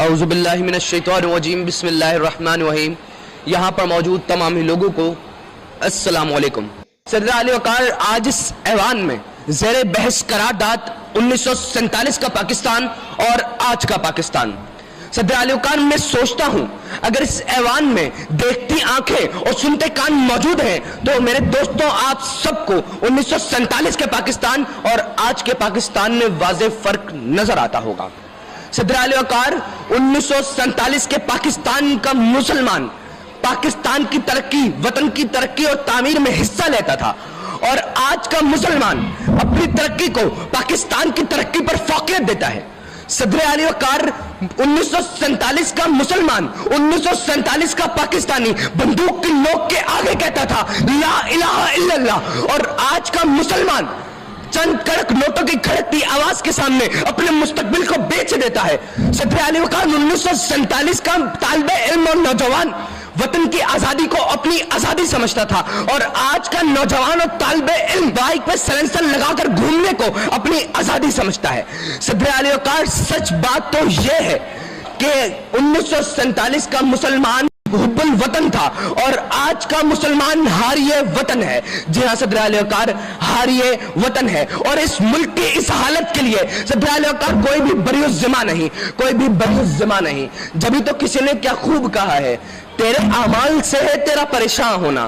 اعوذ باللہ من الشیطان الرجیم بسم اللہ الرحمن الرحیم۔ یہاں پر موجود تمام لوگوں کو السلام علیکم۔ صدر اعلی وقار آج اس ایوان میں زیر بحث قرارداد 1947 کا پاکستان اور آج کا پاکستان۔ صدر اعلی وقار میں سوچتا ہوں اگر اس ایوان میں دیکھتی آنکھیں اور سنتے کان موجود ہیں تو میرے دوستوں آپ سب کو 1947 کے پاکستان اور آج کے پاکستان میں واضح فرق نظر آتا ہوگا۔ صدر اعلی وقار 1947 کے پاکستان کا مسلمان پاکستان کی ترقی، وطن کی ترقی اور تعمیر میں حصہ لیتا تھا، اور آج کا مسلمان اپنی ترقی کو پاکستان کی ترقی پر فوقیت دیتا ہے۔ صدر اعلی وقار 1947 کا مسلمان 1947 کا پاکستانی بندوق کی نوک کے آگے کہتا تھا لا الہ الا اللہ، اور آج کا مسلمان چند کڑک نوٹوں کی کھڑکتی آواز کے سامنے اپنے مستقبل کو بیچ دیتا ہے۔ صدر اعلی وقار 1947 کا طالب علم اور نوجوان وطن کی آزادی کو اپنی آزادی سمجھتا تھا، اور آج کا نوجوان اور طالب علم بائک پہ سلنسر لگا کر گھومنے کو اپنی آزادی سمجھتا ہے۔ صدر اعلی وقار سچ بات تو یہ ہے کہ 1947 کا مسلمان حب الوطن تھا اور آج کا مسلمان حاریہ وطن ہے۔ جی ہاں، صدر اعلی وقار حاریہ وطن ہے، اور اس ملک کی اس حالت کے لیے صدر اعلی وقار کوئی بھی بری الذمہ نہیں، کوئی بھی بری الذمہ نہیں۔ جبھی تو کسی نے کیا خوب کہا ہے، تیرے اعمال سے ہے تیرا پریشان ہونا،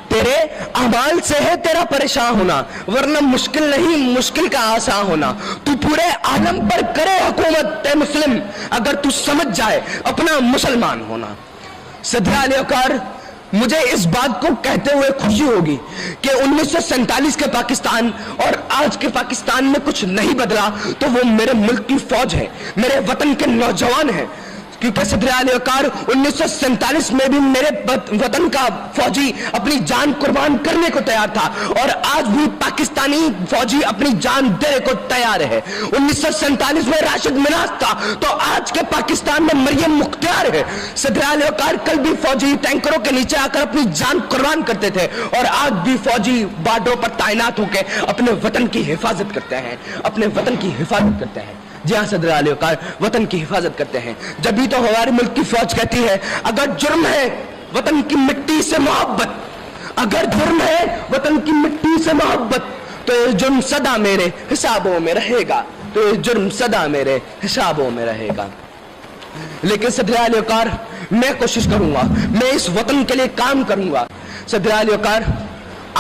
تیرے اعمال سے ہے تیرا پریشان ہونا، ورنہ مشکل نہیں مشکل کا آسان ہونا۔ تو پورے عالم پر کرے حکومت اے مسلم، اگر تو سمجھ جائے اپنا مسلمان ہونا۔ صدر اعلی وقار مجھے اس بات کو کہتے ہوئے خوشی ہوگی کہ 1947 کے پاکستان اور آج کے پاکستان میں کچھ نہیں بدلا تو وہ میرے ملک کی فوج ہے، میرے وطن کے نوجوان ہیں، کیونکہ صدر اعلی وقار 1947 میں بھی میرے وطن کا فوجی اپنی جان قربان کرنے کو تیار تھا، اور آج بھی پاکستانی فوجی اپنی جان دینے کو تیار ہے۔ 1947 میں راشد مناز تھا تو آج کے پاکستان میں مریم مختار ہے۔ صدر اعلی وقار کل بھی فوجی ٹینکروں کے نیچے آ کر اپنی جان قربان کرتے تھے، اور آج بھی فوجی بارڈروں پر تعینات ہو کے اپنے وطن کی حفاظت کرتے ہیں، اپنے وطن کی حفاظت کرتے ہیں۔ جی ہاں، صدر اعلی وقار وطن کی حفاظت کرتے ہیں۔ جب بھی تو ہمارے ملک کی فوج کہتی ہے اگر جرم ہے وطن کی مٹی سے محبت، اگر جرم ہے وطن کی مٹی سے محبت، تو یہ جرم سدا میرے حسابوں میں رہے گا، تو یہ جرم سدا میرے حسابوں میں رہے گا۔ لیکن صدر اعلی وقار میں کوشش کروں گا، میں اس وطن کے لیے کام کروں گا۔ صدر اعلی وقار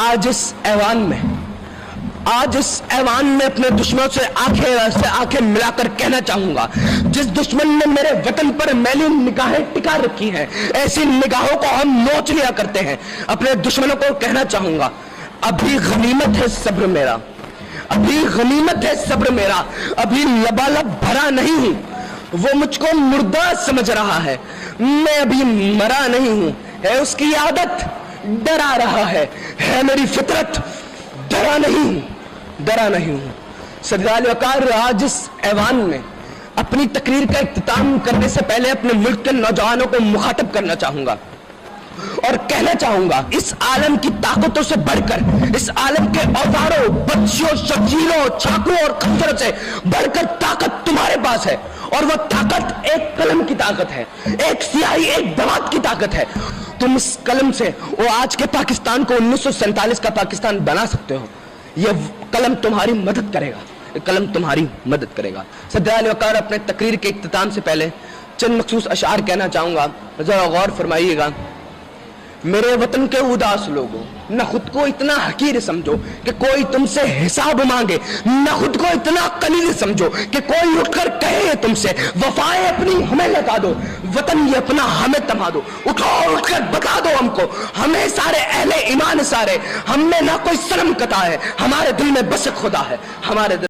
آج اس ایوان میں اپنے دشمنوں سے آنکھیں ملا کر کہنا چاہوں گا، جس دشمن نے میرے وطن پر میلی نگاہیں ٹکا رکھی ہیں، ایسی نگاہوں کو ہم نوچ لیا کرتے ہیں۔ اپنے دشمنوں کو کہنا چاہوں گا ابھی غنیمت ہے صبر میرا، ابھی غنیمت ہے صبر میرا، ابھی لبالب بھرا نہیں ہوں، وہ مجھ کو مردہ سمجھ رہا ہے، میں ابھی مرا نہیں ہوں، ہے اس کی عادت ڈرا رہا ہے میری فطرت ڈرا نہیں ہوں۔ صدر اعلی وقار آج اس ایوان میں اپنی تقریر کا اختتام کرنے سے پہلے اپنے ملک کے نوجوانوں کو مخاطب کرنا چاہوں گا اور کہنا چاہوں گا اس عالم کی طاقتوں سے بڑھ کر، اس عالم کے اوزاروں، بچیوں، شمشیروں، چاقوں اور خنجروں سے بڑھ کر طاقت تمہارے پاس ہے، اور وہ طاقت ایک قلم کی طاقت ہے، ایک سیاہی، ایک دوات کی طاقت ہے۔ تم اس قلم سے وہ آج کے پاکستان کو 1947 کا پاکستان بنا سکتے ہو۔ یہ قلم تمہاری مدد کرے گا، یہ قلم تمہاری مدد کرے گا۔ صدر اعلی وقار اپنے تقریر کے اختتام سے پہلے چند مخصوص اشعار کہنا چاہوں گا، ذرا غور فرمائیے گا۔ میرے وطن کے اداس لوگوں، نہ خود کو اتنا حقیر سمجھو کہ کوئی تم سے حساب مانگے، نہ خود کو اتنا قلیل سمجھو کہ کوئی اٹھ کر کہے تم سے وفائیں اپنی ہمیں لگا دو، وطن یہ اپنا ہمیں تما دو۔ اٹھو، اٹھ کر بتا دو ہم کو، ہمیں سارے اہل ایمان سارے، ہم میں نہ کوئی سرم قطع ہے، ہمارے دل میں بس خدا ہے، ہمارے دل